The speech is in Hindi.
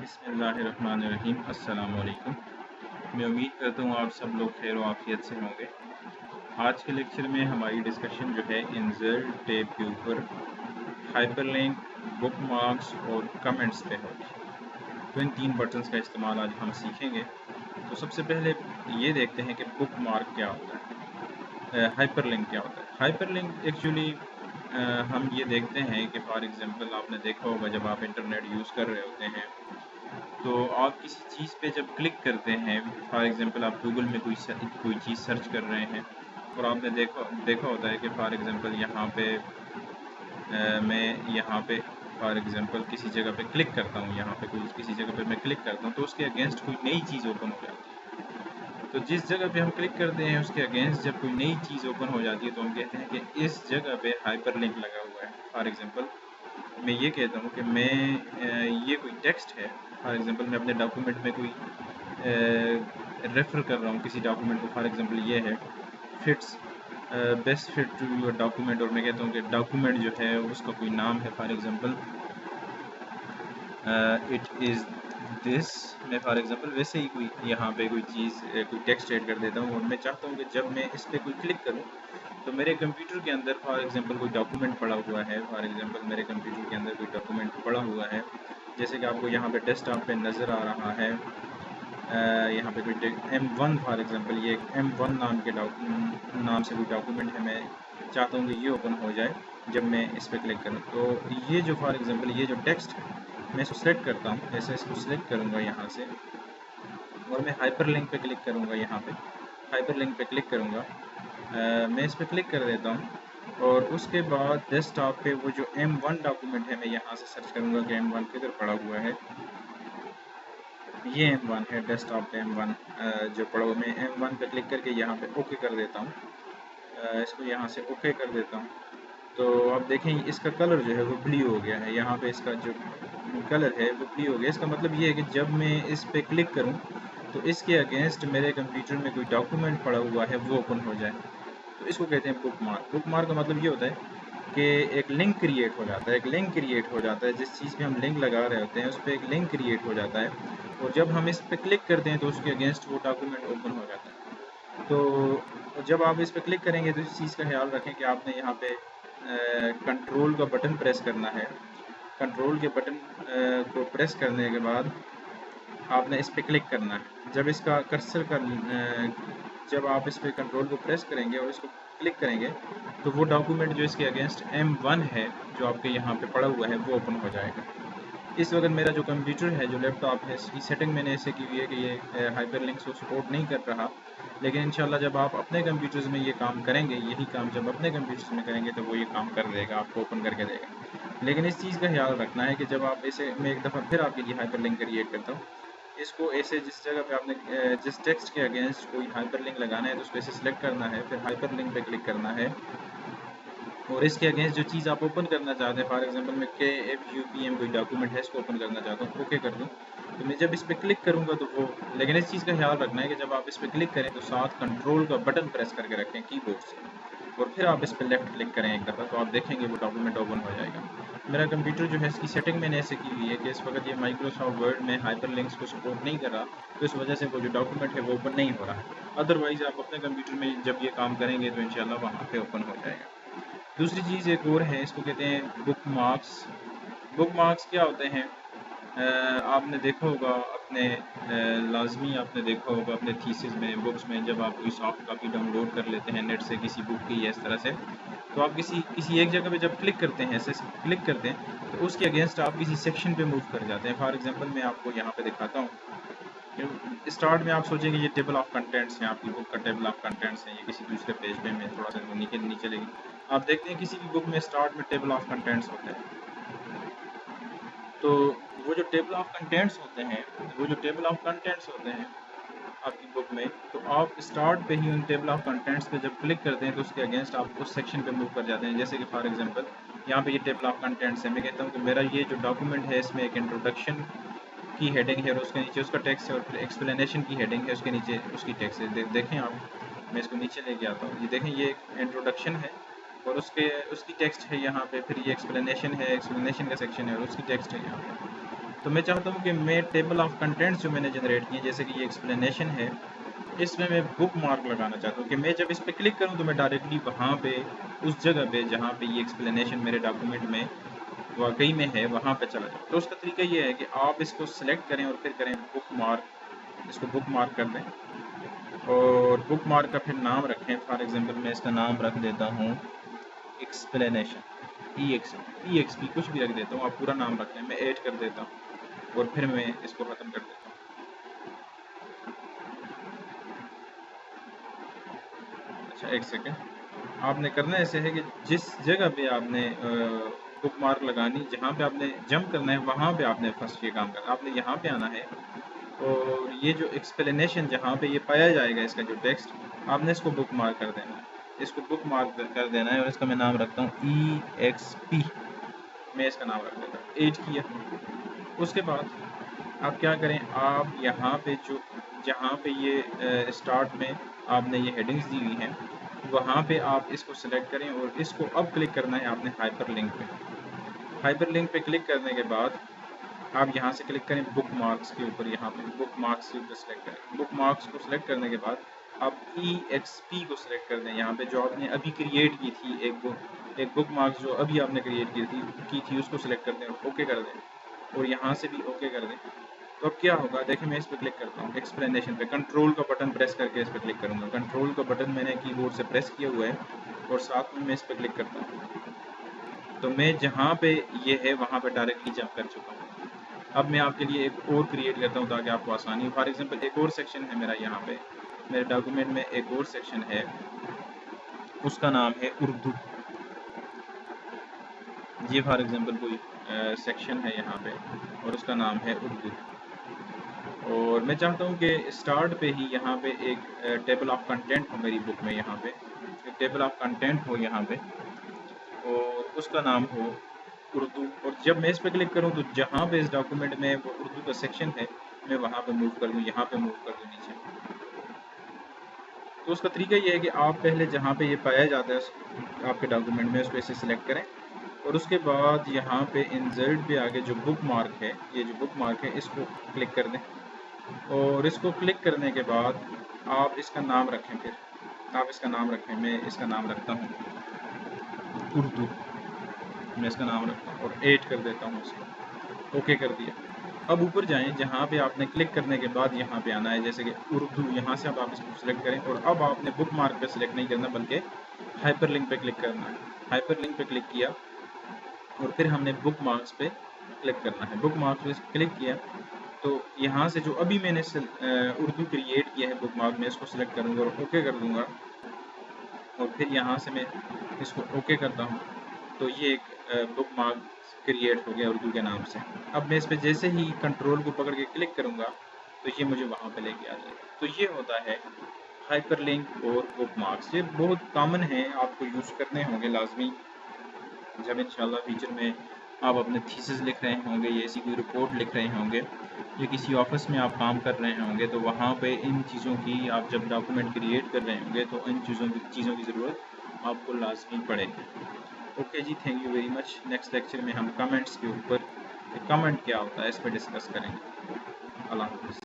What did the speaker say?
बिस्मिल्लाहिर्रहमानिर्रहीम। अस्सलाम वालेकुम। मैं उम्मीद करता हूँ आप सब लोग खैर व आफियत से होंगे। आज के लेक्चर में हमारी डिस्कशन जो है इंसर्ट टैब के ऊपर हाइपरलिंक, बुकमार्क्स और कमेंट्स पे होगी। तो इन तीन बटन्स का इस्तेमाल आज हम सीखेंगे। तो सबसे पहले ये देखते हैं कि बुकमार्क क्या होता है, हाइपरलिंक क्या होता है। हाइपरलिंक एक्चुअली हम ये देखते हैं कि फॉर एग्ज़ाम्पल आपने देखा होगा जब आप इंटरनेट यूज़ कर रहे होते हैं तो आप किसी चीज़ पे जब क्लिक करते हैं, फॉर एग्ज़ाम्पल आप गूगल में कोई चीज़ सर्च कर रहे हैं और आपने देखा होता है कि फॉर एग्ज़ाम्पल यहाँ पे मैं यहाँ पे फॉर एग्ज़ाम्पल किसी जगह पे क्लिक करता हूँ, यहाँ पे कोई किसी जगह पे मैं क्लिक करता हूँ तो उसके अगेंस्ट कोई नई चीज़ ओपन हो जाती है। तो जिस जगह पे हम क्लिक करते हैं उसके अगेंस्ट जब कोई नई चीज़ ओपन हो जाती है तो हम कहते हैं कि इस जगह पे हाइपरलिंक लगा हुआ है। फॉर एग्ज़ाम्पल मैं ये कहता हूँ कि ये कोई टेक्स्ट है, फॉर एग्ज़ाम्पल मैं अपने डॉक्यूमेंट में कोई रेफ़र कर रहा हूँ किसी डॉक्यूमेंट को। फॉर एग्ज़ाम्पल ये है fits best fit to your document और मैं कहता हूँ कि डॉक्यूमेंट जो है उसका कोई नाम है, for example it is this. मैं फॉर एग्ज़ाम्पल वैसे ही कोई यहाँ पे कोई चीज़ कोई टेक्स्ट ऐड कर देता हूँ और मैं चाहता हूँ कि जब मैं इस पर कोई क्लिक करूँ तो मेरे कंप्यूटर के अंदर फॉर एग्ज़ाम्पल कोई डॉक्यूमेंट पड़ा हुआ है। फॉर एग्ज़ाम्पल मेरे कंप्यूटर के अंदर कोई डॉक्यूमेंट पड़ा हुआ है, जैसे कि आपको यहाँ पे डेस्कटॉप पे नज़र आ रहा है। यहाँ पे कोई M1 फॉर एग्ज़ाम्पल ये M1 नाम से कोई डॉक्यूमेंट है। मैं चाहता हूँ कि ये ओपन हो जाए जब मैं इस पर क्लिक करूँ। तो ये जो फॉर एग्ज़ाम्पल ये जो टेक्स्ट है मैं इसको सेलेक्ट करता हूँ, ऐसे इसको सेलेक्ट करूँगा यहाँ से और मैं हाइपरलिंक पे क्लिक करूँगा। यहाँ पे हाइपरलिंक पे क्लिक करूँगा, मैं इस पर क्लिक कर देता हूँ और उसके बाद डेस्कटॉप पे वो जो M1 डॉक्यूमेंट है मैं यहाँ से सर्च करूँगा कि M1 किधर पड़ा हुआ है। ये M1 है, डेस्कटॉप पे M1 जो पड़ा हुआ। मैं M1 पे क्लिक करके यहाँ पे ओके कर देता हूँ, इसको यहाँ से ओके कर देता हूँ। तो आप देखें इसका कलर जो है वो ब्लू हो गया है। यहाँ पे इसका जो कलर है वो ब्लू हो गया। इसका मतलब ये है कि जब मैं इस पे क्लिक करूँ तो इसके अगेंस्ट मेरे कंप्यूटर में कोई डॉक्यूमेंट पड़ा हुआ है वो ओपन हो जाए। तो इसको कहते हैं बुकमार्क। बुकमार्क का मतलब ये होता है कि एक लिंक क्रिएट हो जाता है, एक लिंक क्रिएट हो जाता है। जिस चीज़ पे हम लिंक लगा रहे होते हैं उस पर एक लिंक क्रिएट हो जाता है और जब हम इस पर क्लिक करते हैं तो उसके अगेंस्ट वो डॉक्यूमेंट ओपन हो जाता है। तो जब आप इस पर क्लिक करेंगे तो इस चीज़ का ख्याल रखें कि आपने यहाँ पे कंट्रोल का बटन प्रेस करना है। कंट्रोल के बटन को प्रेस करने के बाद आपने इस पर क्लिक करना है। जब इसका कर्सर का जब आप इस पर कंट्रोल को प्रेस करेंगे और इसको क्लिक करेंगे तो वो डॉक्यूमेंट जो इसके अगेंस्ट M1 है जो आपके यहाँ पे पड़ा हुआ है वो ओपन हो जाएगा। इस वक्त मेरा जो कंप्यूटर है, जो लैपटॉप है, इसकी सेटिंग मैंने ऐसे की हुई है कि ये हाइपरलिंक्स को सपोर्ट नहीं कर रहा। लेकिन इंशाल्लाह जब आप अपने कंप्यूटर्स में ये काम करेंगे, यही काम जब अपने कंप्यूटर्स में करेंगे तो वो ये काम कर देगा, आपको ओपन करके देगा। लेकिन इस चीज़ का ख्याल रखना है कि जब आप इसे, मैं एक दफ़ा फिर आपके लिए हाइपरलिंक क्रिएट करता हूँ। इसको ऐसे जिस जगह पे आपने जिस टेक्स्ट के अगेंस्ट कोई हाइपरलिंक लगाना है तो उसको ऐसे सिलेक्ट करना है, फिर हाइपरलिंक पे क्लिक करना है और इसके अगेंस्ट जो चीज़ आप ओपन करना चाहते हैं, फॉर एग्जांपल मैं KFUPM कोई डॉक्यूमेंट है इसको ओपन करना चाहता हूँ, ओके कर दूँ। तो मैं जब इस पर क्लिक करूँगा तो वो, लेकिन इस चीज़ का ख्याल रखना है कि जब आप इस पर क्लिक करें तो साथ कंट्रोल का बटन प्रेस करके रखें कीबोर्ड से और फिर आप इस पर लेफ्ट क्लिक करें एक दफ़ा तो आप देखेंगे वो डॉक्यूमेंट ओपन हो जाएगा। मेरा कंप्यूटर जो है इसकी सेटिंग मैंने ऐसे की हुई है कि इस वक्त ये माइक्रोसॉफ्ट वर्ड में हाइपरलिंक्स को सपोर्ट नहीं कर रहा, तो इस वजह से वो जो डॉक्यूमेंट है वो ओपन नहीं हो रहा है। अदरवाइज़ आप अपने कंप्यूटर में जब ये काम करेंगे तो इंशाल्लाह वहाँ पे ओपन हो जाएगा। दूसरी चीज़ एक और है, इसको कहते हैं बुकमार्क्स। बुकमार्क्स क्या होते हैं? आपने देखा होगा अपने लाज़मी आपने देखा होगा अपने थीसिस में, बुक्स में, जब आप कोई सॉफ्ट कॉपी डाउनलोड कर लेते हैं नेट से किसी बुक की या इस तरह से, तो आप किसी किसी एक जगह पे जब क्लिक करते हैं, ऐसे क्लिक करते हैं तो उसके अगेंस्ट आप किसी सेक्शन पे मूव कर जाते हैं। फॉर एग्जांपल मैं आपको यहाँ पे दिखाता हूँ। स्टार्ट में आप सोचेंगे ये टेबल ऑफ कंटेंट्स हैं, आपकी बुक का टेबल ऑफ कंटेंट्स है, ये किसी दूसरे पेज पे मैं थोड़ा सा नीचे लेगी। आप देखते हैं किसी भी बुक में स्टार्ट में टेबल ऑफ कंटेंट्स होता है। तो वो जो टेबल ऑफ कंटेंट्स होते हैं, वो जो टेबल ऑफ कंटेंट्स होते हैं आपकी बुक में, तो आप स्टार्ट पे ही उन टेबल ऑफ कंटेंट्स पे जब क्लिक करते हैं तो उसके अगेंस्ट आप उस सेक्शन पे मूव कर जाते हैं। जैसे कि फॉर एग्जांपल यहाँ पे ये टेबल ऑफ कंटेंट्स है, मैं कहता हूँ कि मेरा ये जो डॉक्यूमेंट है इसमें एक इंट्रोडक्शन की हेडिंग है और उसके नीचे उसका टेक्स्ट है और फिर एक्सप्लेनेशन की हेडिंग है, उसके नीचे उसकी टेक्स्ट है। देखें आप, मैं इसको नीचे लेके आता हूँ, ये देखें ये इंट्रोडक्शन है और उसकी टेक्स्ट है यहाँ पे, फिर ये एक्सप्लेनेशन है, एक्सप्लेनेशन का सेक्शन है और उसकी टेक्स्ट है यहाँ पे। तो मैं चाहता हूँ कि मैं टेबल ऑफ कंटेंट्स जो मैंने जनरेट किए, जैसे कि ये एक्सप्लेनेशन है, इसमें मैं बुक मार्क लगाना चाहता हूँ कि मैं जब इस पर क्लिक करूँ तो मैं डायरेक्टली वहाँ पे उस जगह पे जहाँ पे ये एक्सप्लेनेशन मेरे डॉक्यूमेंट में वाकई में है वहाँ पे चला जाए। तो उसका तरीका ये है कि आप इसको सिलेक्ट करें और फिर करें बुक मार्क, इसको बुक मार्क कर दें और बुक मार्क का फिर नाम रखें। फॉर एग्जांपल मैं इसका नाम रख देता हूँ एक्सप्लेनेशन, EXP कुछ भी रख देता हूँ, आप पूरा नाम रख लें, मैं ऐड कर देता हूँ और फिर मैं इसको ख़त्म कर देता हूँ। अच्छा एक सेकेंड, आपने करना ऐसे है कि जिस जगह पे आपने बुक मार्क लगानी, जहाँ पे आपने जंप करना है वहाँ पे आपने फर्स्ट ये काम करना, आपने यहाँ पे आना है और ये जो एक्सप्लेनेशन जहाँ पे ये पाया जाएगा इसका जो टेक्स्ट, आपने इसको बुक मार्क कर देना है, इसको बुक मार्क कर देना है और इसका मैं नाम रखता हूँ EXP, मैं इसका नाम रख देता हूँ, ऐड किया। उसके बाद आप क्या करें, आप यहाँ पे जो जहाँ पे ये स्टार्ट में आपने ये हेडिंग्स दी हुई हैं वहाँ पे आप इसको सिलेक्ट करें और इसको अब क्लिक करना है आपने हाइपर लिंक पे। हाइपर लिंक पे क्लिक करने के बाद आप यहाँ से क्लिक करें बुक मार्क्स के ऊपर, यहाँ पे बुक मार्क्स के ऊपर सिलेक्ट करें। बुक मार्क्स को सिलेक्ट करने के बाद आप EXP को सिलेक्ट कर दें, यहाँ पे जो आपने अभी क्रिएट की थी एक बुक मार्क्स जो अभी आपने क्रिएट की थी उसको सिलेक्ट कर दें और ओके कर दें और यहाँ से भी ओके कर दें। तो अब क्या होगा, देखिए मैं इस पर क्लिक करता हूँ एक्सप्लेनेशन पे, कंट्रोल का बटन प्रेस करके इस पर क्लिक करूँगा, कंट्रोल का बटन मैंने कीबोर्ड से प्रेस किया हुआ है और साथ में मैं इस पर क्लिक करता हूँ तो मैं जहाँ पे ये है वहाँ पे डायरेक्टली जंप कर चुका हूँ। अब मैं आपके लिए एक और क्रिएट करता हूँ ताकि आपको आसानी हो। फॉर एग्जांपल एक और सेक्शन है मेरा, यहाँ पे मेरे डॉक्यूमेंट में एक और सेक्शन है, उसका नाम है उर्दू। ये फॉर एग्जांपल कोई सेक्शन है यहाँ पे और उसका नाम है उर्दू और मैं चाहता हूँ कि स्टार्ट पे ही यहाँ पे एक टेबल ऑफ कंटेंट हो मेरी बुक में, यहाँ पे एक टेबल ऑफ कंटेंट हो यहाँ पे और उसका नाम हो उर्दू। और जब मैं इस पर क्लिक करूँ तो जहाँ पे इस डॉक्यूमेंट में वो उर्दू का सेक्शन है मैं वहाँ पे मूव कर दूँ, यहाँ पे मूव कर दूँ नीचे। तो उसका तरीका ये है कि आप पहले जहाँ पे ये पाया जाता है आपके डॉक्यूमेंट में उसको ऐसे सिलेक्ट करें और उसके बाद यहाँ पे इंसर्ट पे आगे जो बुक मार्क है, ये जो बुक मार्क है इसको क्लिक कर दें और इसको क्लिक करने के बाद आप इसका नाम रखें, फिर आप इसका नाम रखें, मैं इसका नाम रखता हूँ उर्दू, मैं इसका नाम रखता हूँ और ऐड कर देता हूँ इसको, ओके कर दिया। अब ऊपर जाएं, जहाँ पे आपने क्लिक करने के बाद यहाँ पे आना है जैसे कि उर्दू, यहाँ से अब आप इसको सिलेक्ट करें और अब आपने बुक मार्क पे सिलेक्ट नहीं करना बल्कि हाइपर लिंक पे क्लिक करना है। हाइपर लिंक पे क्लिक किया और फिर हमने बुक मार्क्स पे क्लिक करना है। बुक मार्क्स पे क्लिक किया तो यहाँ से जो अभी मैंने उर्दू क्रिएट किया है बुक मार्क में इसको सिलेक्ट करूँगा और ओके कर दूँगा और फिर यहाँ से मैं इसको ओके करता हूँ तो ये एक बुक मार्क क्रिएट हो गया उर्दू के नाम से। अब मैं इस पर जैसे ही कंट्रोल को पकड़ के क्लिक करूँगा तो ये मुझे वहाँ पे लेके आ जाएगा। तो ये होता है हाइपरलिंक और बुक मार्क्स, ये बहुत कॉमन है, आपको यूज़ करने होंगे लाजमी जब इंशाल्लाह फ्यूचर में आप अपने थीसिस लिख रहे होंगे या ऐसी कोई रिपोर्ट लिख रहे होंगे या किसी ऑफिस में आप काम कर रहे होंगे तो वहाँ पे इन चीज़ों की आप जब डॉक्यूमेंट क्रिएट कर रहे होंगे तो इन चीज़ों की ज़रूरत आपको लाजमी पड़ेगी। ओके जी, thank you very much. Next lecture में हम कमेंट्स के ऊपर, कमेंट क्या होता है इस पर डिस्कस करेंगे। अल्लाह हाफ़िज़।